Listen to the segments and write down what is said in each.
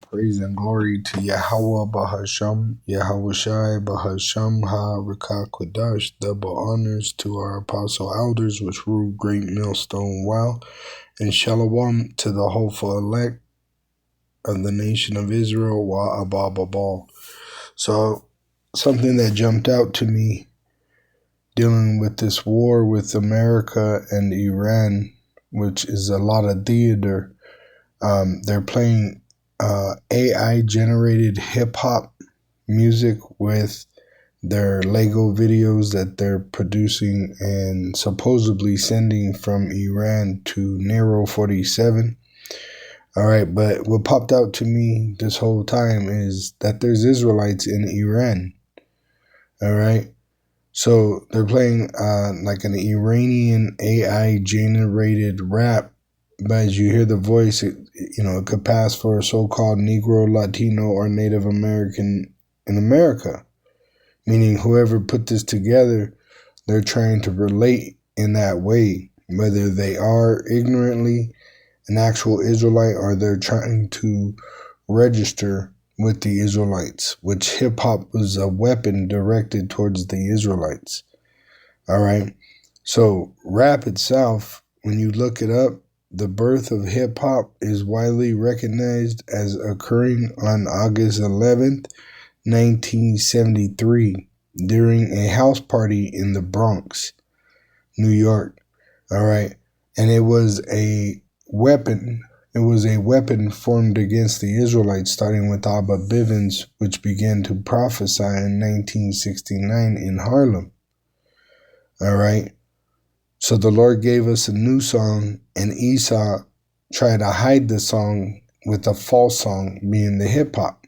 Praise and glory to Yahweh Bahasham, Yahweh Shai Bahasham Ha Raka Kodash. Double honors to our apostle elders, which rule Great Millstone Wow, and Shalom to the hopeful elect of the nation of Israel, Wa Abba Babal. So, something that jumped out to me dealing with this war with America and Iran, which is a lot of theater. They're playing AI generated hip hop music with their Lego videos that they're producing and supposedly sending from Iran to Nero 47. All right, but what popped out to me this whole time is that there's Israelites in Iran. All right. So they're playing like an Iranian AI generated rap, but as you hear the voice, it could pass for a so-called Negro, Latino, or Native American in America. Meaning whoever put this together, they're trying to relate in that way, whether they are ignorantly an actual Israelite or they're trying to register with the Israelites, which hip-hop was a weapon directed towards the Israelites. All right. So rap itself, when you look it up, the birth of hip-hop is widely recognized as occurring on August 11th, 1973, during a house party in the Bronx, New York. All right. And it was a weapon. It was a weapon formed against the Israelites, starting with Abba Bivens, which began to prophesy in 1969 in Harlem. All right. So the Lord gave us a new song, and Esau tried to hide the song with a false song, being the hip hop.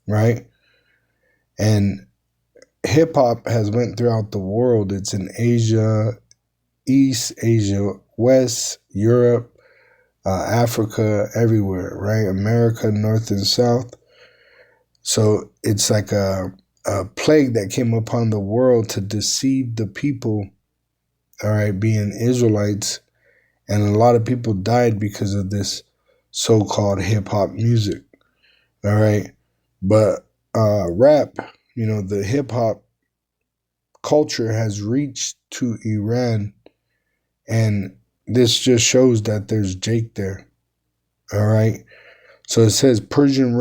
Right. And hip hop has went throughout the world. It's in Asia East, Asia West, Europe, Africa, everywhere, right? America, North and South. So it's like a plague that came upon the world to deceive the people, all right, being Israelites. And a lot of people died because of this so-called hip-hop music, all right? But rap, the hip-hop culture has reached to Iran, and this just shows that there's Jake there. All right. So it says Persian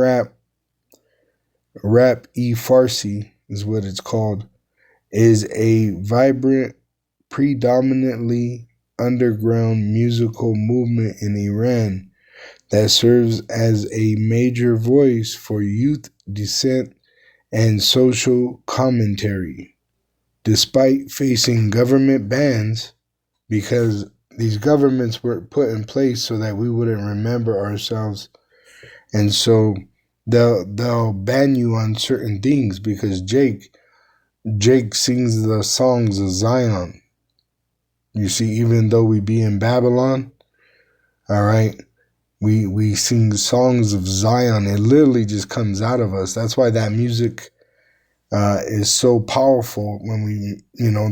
Rap-e-Farsi is what it's called, is a vibrant, predominantly underground musical movement in Iran that serves as a major voice for youth dissent and social commentary. Despite facing government bans, because these governments were put in place so that we wouldn't remember ourselves. And so they'll ban you on certain things because Jake sings the songs of Zion. You see, even though we be in Babylon, all right, we sing songs of Zion. It literally just comes out of us. That's why that music is so powerful. When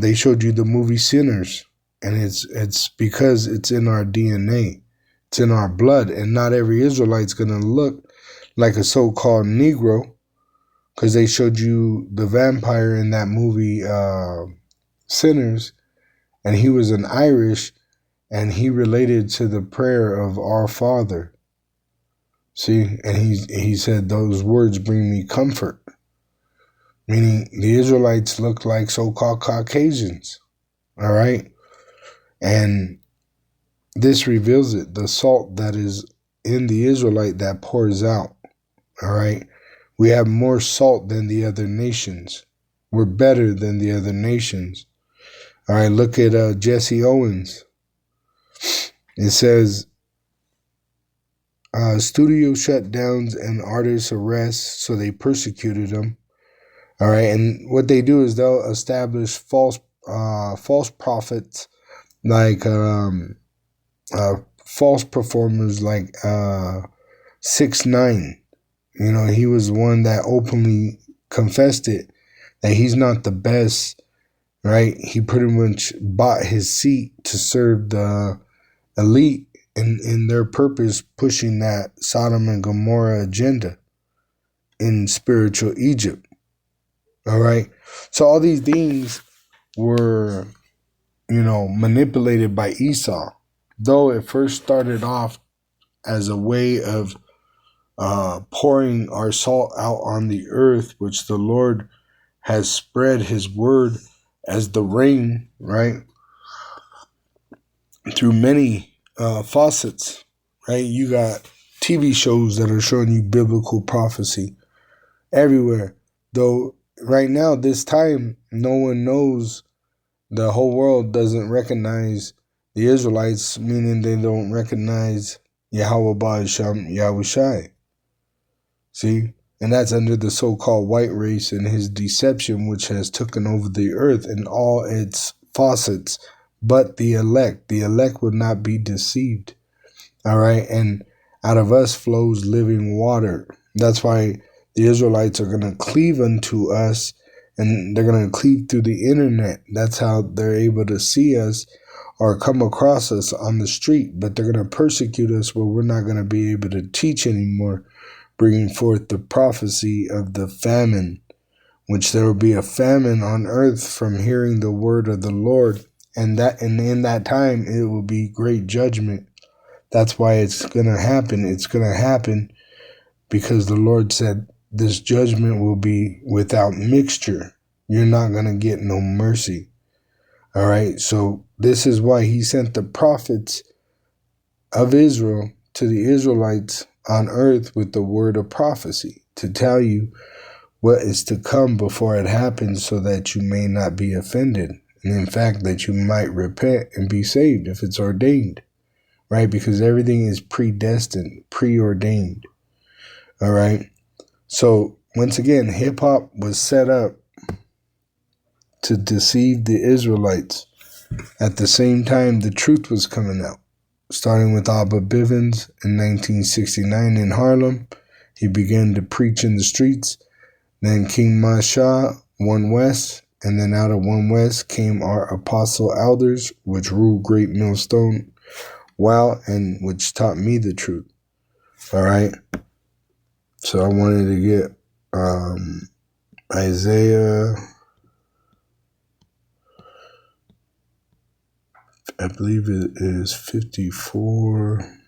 they showed you the movie Sinners. And it's because it's in our DNA. It's in our blood. And not every Israelite's going to look like a so-called Negro, because they showed you the vampire in that movie Sinners, and he was an Irish, and he related to the prayer of Our Father. See? And he said, those words bring me comfort. Meaning the Israelites look like so-called Caucasians. All right? And this reveals it, the salt that is in the Israelite that pours out. All right. We have more salt than the other nations. We're better than the other nations. All right. Look at Jesse Owens. It says studio shutdowns and artists arrests, so they persecuted him. All right. And what they do is they'll establish false prophets, like false performers like 6ix9ine. He was one that openly confessed it, that he's not the best, right? He pretty much bought his seat to serve the elite in their purpose pushing that Sodom and Gomorrah agenda in spiritual Egypt. All right. So all these things were, manipulated by Esau. Though it first started off as a way of pouring our salt out on the earth, which the Lord has spread his word as the rain, right? Through many faucets, right? You got TV shows that are showing you biblical prophecy everywhere. Though right now, this time, no one knows, the whole world doesn't recognize the Israelites, meaning they don't recognize Yahweh Ba'asham Yahushai. See? And that's under the so-called white race and his deception, which has taken over the earth in all its facets. But the elect will not be deceived. All right? And out of us flows living water. That's why the Israelites are going to cleave unto us, and they're going to cleave through the internet. That's how they're able to see us or come across us on the street. But they're going to persecute us where we're not going to be able to teach anymore, bringing forth the prophecy of the famine, which there will be a famine on earth from hearing the word of the Lord. And in that time, it will be great judgment. That's why it's going to happen. It's going to happen because the Lord said this judgment will be without mixture. You're not going to get no mercy. All right. So this is why he sent the prophets of Israel to the Israelites on earth with the word of prophecy to tell you what is to come before it happens, so that you may not be offended. And in fact, that you might repent and be saved if it's ordained, right? Because everything is predestined, preordained. All right. So once again, hip hop was set up to deceive the Israelites. At the same time, the truth was coming out. Starting with Abba Bivens in 1969 in Harlem, he began to preach in the streets. Then King Masha, One West, and then out of One West came our apostle elders, which ruled Great Millstone, and which taught me the truth. All right. So I wanted to get Isaiah, I believe it is 54.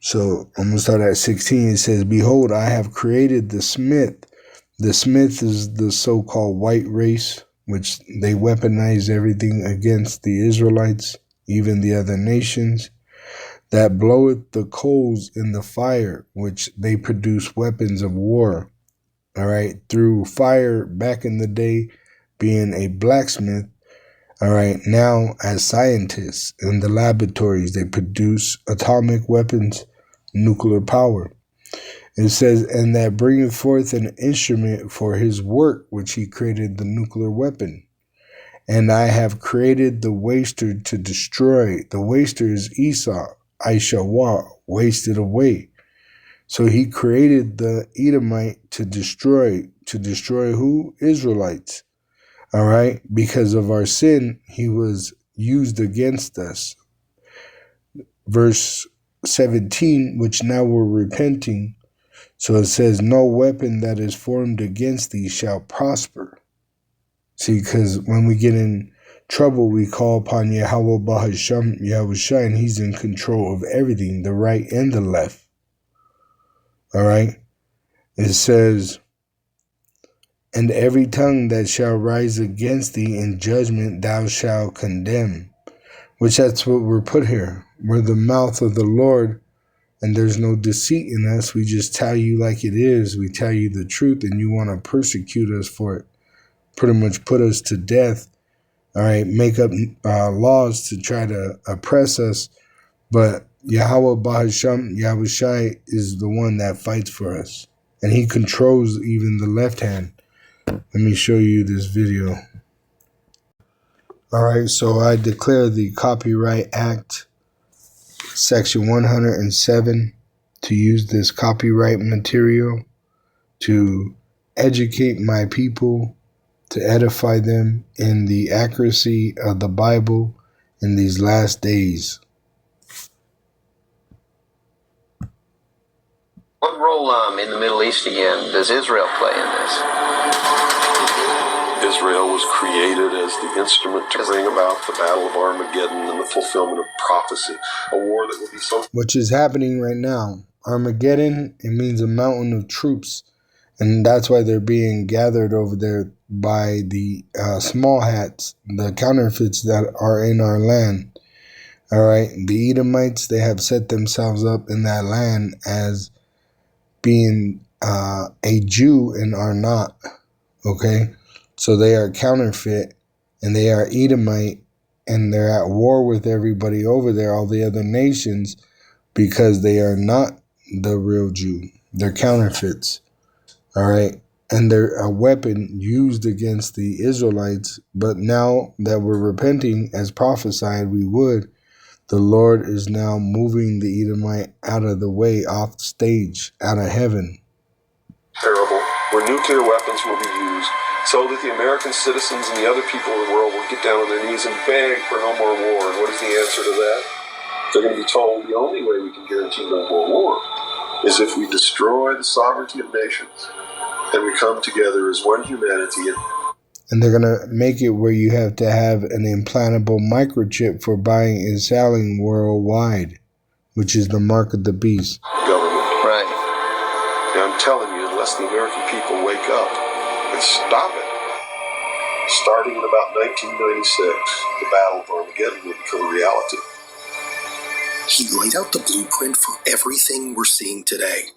So I'm going to start at 16. It says, "Behold, I have created the smith." The smith is the so-called white race, which they weaponize everything against the Israelites, even the other nations. "That bloweth the coals in the fire," which they produce weapons of war. All right. Through fire back in the day being a blacksmith. All right. Now as scientists in the laboratories, they produce atomic weapons, nuclear power. It says, "And that bringeth forth an instrument for his work, which he created the nuclear weapon. And I have created the waster to destroy." The waster is Esau. Aishawa, wasted away. So he created the Edomite to destroy. To destroy who? Israelites. All right? Because of our sin, he was used against us. Verse 17, which now we're repenting. So it says, "No weapon that is formed against thee shall prosper." See, because when we get in trouble, we call upon Yahweh Bahasham Yahushai, and he's in control of everything, the right and the left. All right? It says, "And every tongue that shall rise against thee in judgment thou shalt condemn." Which that's what we're put here. We're the mouth of the Lord, and there's no deceit in us. We just tell you like it is. We tell you the truth, and you want to persecute us for it. Pretty much put us to death. All right, make up laws to try to oppress us. But Yahweh Bahasham Yahushai is the one that fights for us. And he controls even the left hand. Let me show you this video. All right, so I declare the Copyright Act, Section 107, to use this copyright material to educate my people to edify them in the accuracy of the Bible in these last days. What role in the Middle East again does Israel play in this? Israel was created as the instrument to bring about the Battle of Armageddon and the fulfillment of prophecy, a war that will be so... Which is happening right now. Armageddon, it means a mountain of troops. And that's why they're being gathered over there by the small hats, the counterfeits that are in our land. All right. The Edomites, they have set themselves up in that land as being a Jew and are not. Okay. So they are counterfeit and they are Edomite and they're at war with everybody over there, all the other nations, because they are not the real Jew. They're counterfeits. All right. And they're a weapon used against the Israelites. But now that we're repenting, as prophesied we would, the Lord is now moving the Edomite out of the way, off stage, out of heaven. Terrible, where nuclear weapons will be used so that the American citizens and the other people of the world will get down on their knees and beg for no more war. And what is the answer to that? They're going to be told the only way we can guarantee no more war is if we destroy the sovereignty of nations and we come together as one humanity. And they're going to make it where you have to have an implantable microchip for buying and selling worldwide, which is the mark of the beast. Government. Right. And I'm telling you, unless the American people wake up and stop it, starting in about 1996, the Battle of Armageddon will become a reality. He laid out the blueprint for everything we're seeing today.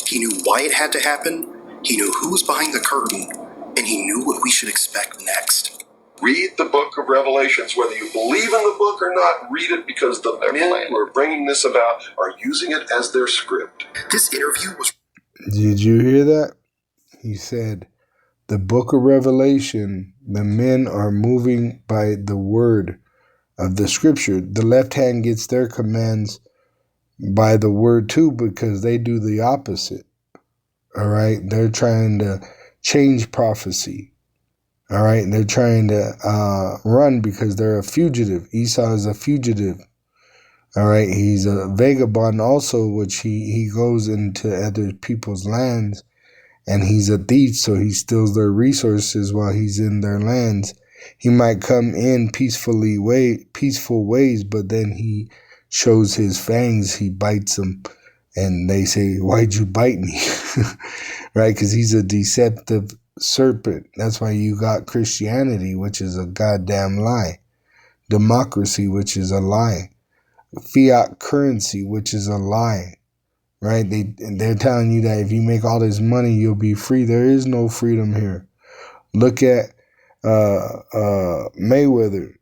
He knew why it had to happen, he knew who was behind the curtain, and he knew what we should expect next. Read the book of Revelations. Whether you believe in the book or not, read it, because the men who are bringing this about are using it as their script. This interview was... Did you hear that? He said, the book of Revelation, the men are moving by the word of the scripture. The left hand gets their commands by the word too, because they do the opposite. All right. They're trying to change prophecy. All right. They're trying to run because they're a fugitive. Esau is a fugitive. All right. He's a vagabond also, which he goes into other people's lands, and he's a thief. So he steals their resources while he's in their lands. He might come in peaceful ways, but then he shows his fangs. He bites them, and they say, "Why'd you bite me?" Right? Because he's a deceptive serpent. That's why you got Christianity, which is a goddamn lie. Democracy, which is a lie. Fiat currency, which is a lie. Right? They're telling you that if you make all this money, you'll be free. There is no freedom here. Look at Mayweather,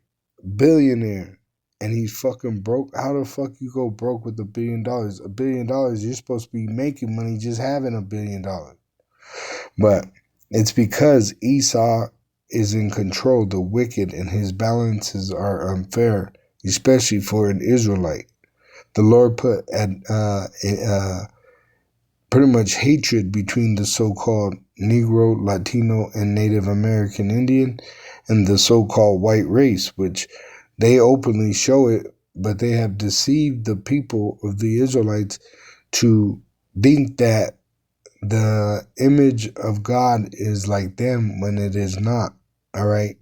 billionaire, and he's fucking broke. How the fuck you go broke with $1 billion? $1 billion, you're supposed to be making money just having $1 billion. But it's because Esau is in control, the wicked, and his balances are unfair, especially for an Israelite. The Lord put pretty much hatred between the so-called Negro, Latino, and Native American Indian and the so-called white race, which they openly show it, but they have deceived the people of the Israelites to think that the image of God is like them when it is not. All right.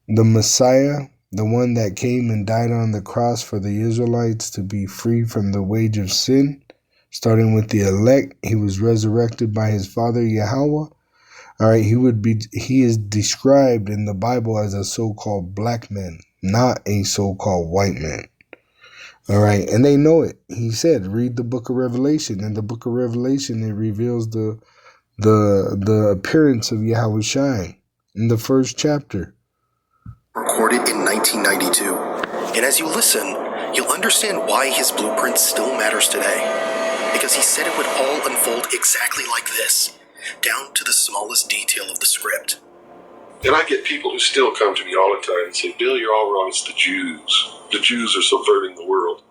The Messiah, the one that came and died on the cross for the Israelites to be free from the wage of sin, starting with the elect, he was resurrected by his father Yahweh. All right, he is described in the Bible as a so-called black man, not a so-called white man. All right, and they know it. He said, read the book of Revelation. In the book of Revelation, it reveals the appearance of Yahweh Shai in the first chapter. Recorded in 1992. And as you listen, you'll understand why his blueprint still matters today. Because he said it would all unfold exactly like this, down to the smallest detail of the script. And I get people who still come to me all the time and say, Bill, you're all wrong. It's the Jews. The Jews are subverting the world.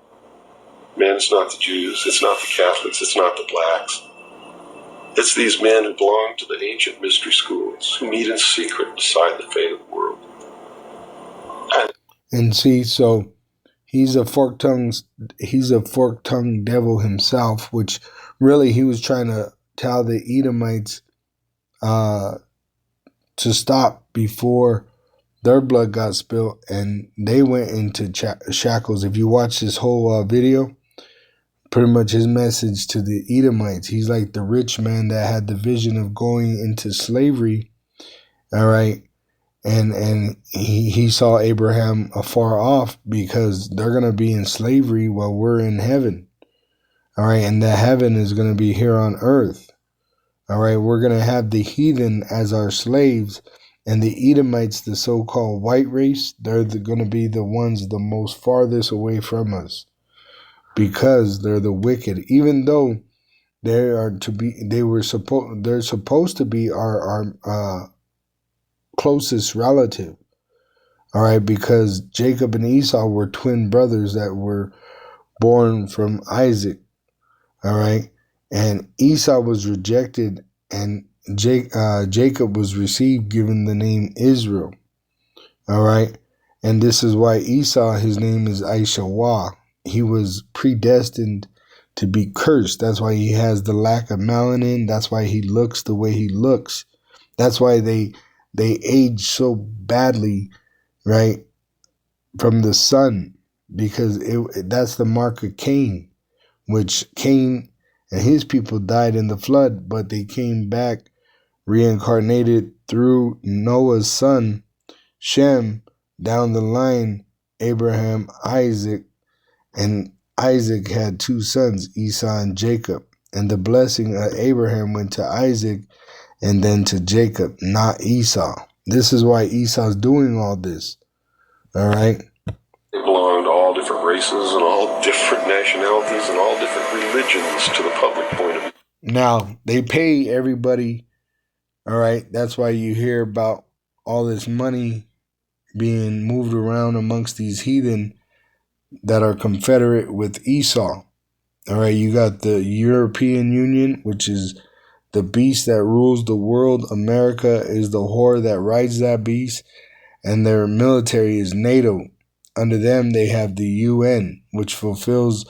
Man, it's not the Jews. It's not the Catholics. It's not the blacks. It's these men who belong to the ancient mystery schools, who meet in secret to decide the fate of the world. And see, so he's a fork-tongued devil himself, which really he was trying to tell the Edomites to stop before their blood got spilled and they went into shackles. If you watch this whole video, pretty much his message to the Edomites, he's like the rich man that had the vision of going into slavery, all right? And he saw Abraham afar off because they're going to be in slavery while we're in heaven, all right? And that heaven is going to be here on earth, all right? We're going to have the heathen as our slaves, and the Edomites, the so-called white race, they're going to be the ones the most farthest away from us because they're the wicked. Even though they're supposed to be our closest relative, all right? Because Jacob and Esau were twin brothers that were born from Isaac, all right? And Esau was rejected, and Jacob was received, given the name Israel. All right. And this is why Esau, his name is Aishawah. He was predestined to be cursed. That's why he has the lack of melanin. That's why he looks the way he looks. That's why they age so badly, right? From the sun, because that's the mark of Cain, which Cain and his people died in the flood, but they came back reincarnated through Noah's son, Shem, down the line, Abraham, Isaac, and Isaac had two sons, Esau and Jacob. And the blessing of Abraham went to Isaac and then to Jacob, not Esau. This is why Esau's doing all this. All right? They belong to all different races and all different nationalities and all different religions to the public point of view. Now, they pay everybody. All right, that's why you hear about all this money being moved around amongst these heathen that are confederate with Esau. All right, you got the European Union, which is the beast that rules the world. America is the whore that rides that beast, and their military is NATO. Under them, they have the UN, which fulfills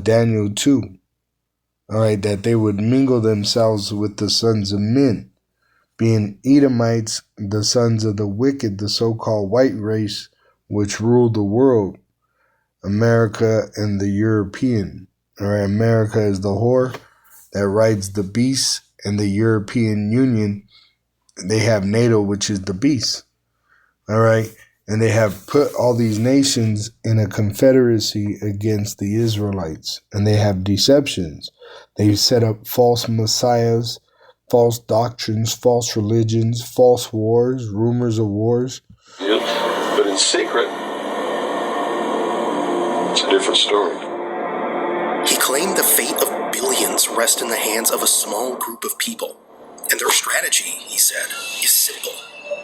Daniel 2. All right, that they would mingle themselves with the sons of men, being Edomites, the sons of the wicked, the so-called white race, which ruled the world, America and the European. All right, America is the whore that rides the beast, and the European Union, they have NATO, which is the beast. All right, and they have put all these nations in a confederacy against the Israelites, and they have deceptions. They set up false messiahs, false doctrines, false religions, false wars, rumors of wars. Yeah, but in secret, it's a different story. He claimed the fate of billions rest in the hands of a small group of people. And their strategy, he said, is simple.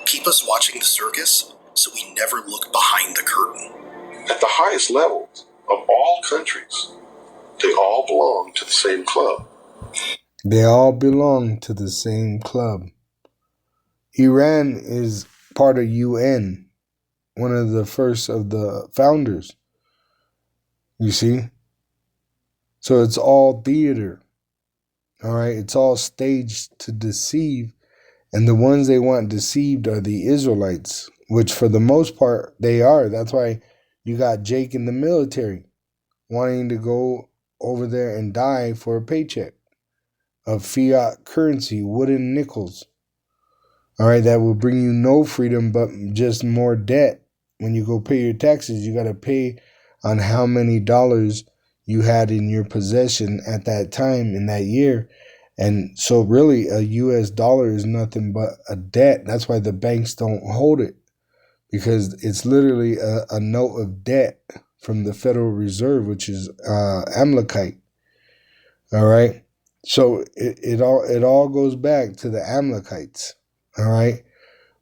Keep us watching the circus so we never look behind the curtain. At the highest levels of all countries, they all belong to the same club. They all belong to the same club. Iran is part of UN, one of the first of the founders. You see? So it's all theater. All right? It's all staged to deceive. And the ones they want deceived are the Israelites, which for the most part, they are. That's why you got Jake in the military wanting to go over there and die for a paycheck of fiat currency, wooden nickels. All right, that will bring you no freedom, but just more debt. When you go pay your taxes, you got to pay on how many dollars you had in your possession at that time in that year. And so really a US dollar is nothing but a debt. That's why the banks don't hold it, because it's literally a note of debt from the Federal Reserve, which is Amalekite. All right. So it all goes back to the Amalekites. All right.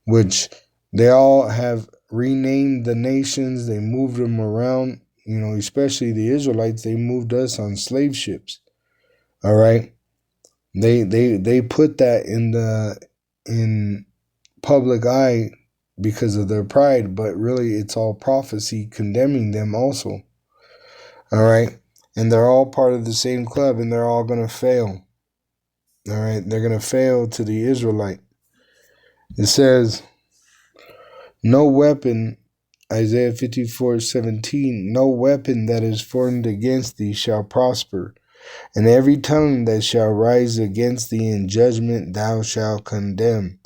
Which they all have renamed the nations. They moved them around, you know, especially the Israelites. They moved us on slave ships. All right. They put that in public eye because of their pride, but really it's all prophecy condemning them also. All right, and they're all part of the same club, and they're all gonna fail. All right, they're gonna fail to the Israelite. It says, "No weapon." Isaiah 54:17, "No weapon that is formed against thee shall prosper, and every tongue that shall rise against thee in judgment thou shalt condemn.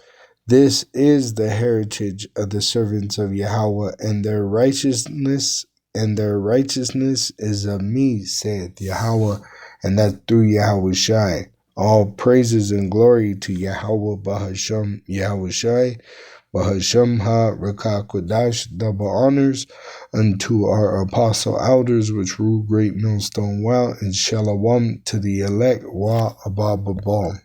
This is the heritage of the servants of Yahweh, and their righteousness is of me, saith Yahweh," and that through Yahweh Shai. All praises and glory to Yahweh Bahasham Yahweh Shai. Bahasham Ha Rakah Kodash, double honors unto our apostle elders which rule great millstone well, and shalom to the elect wa abababal.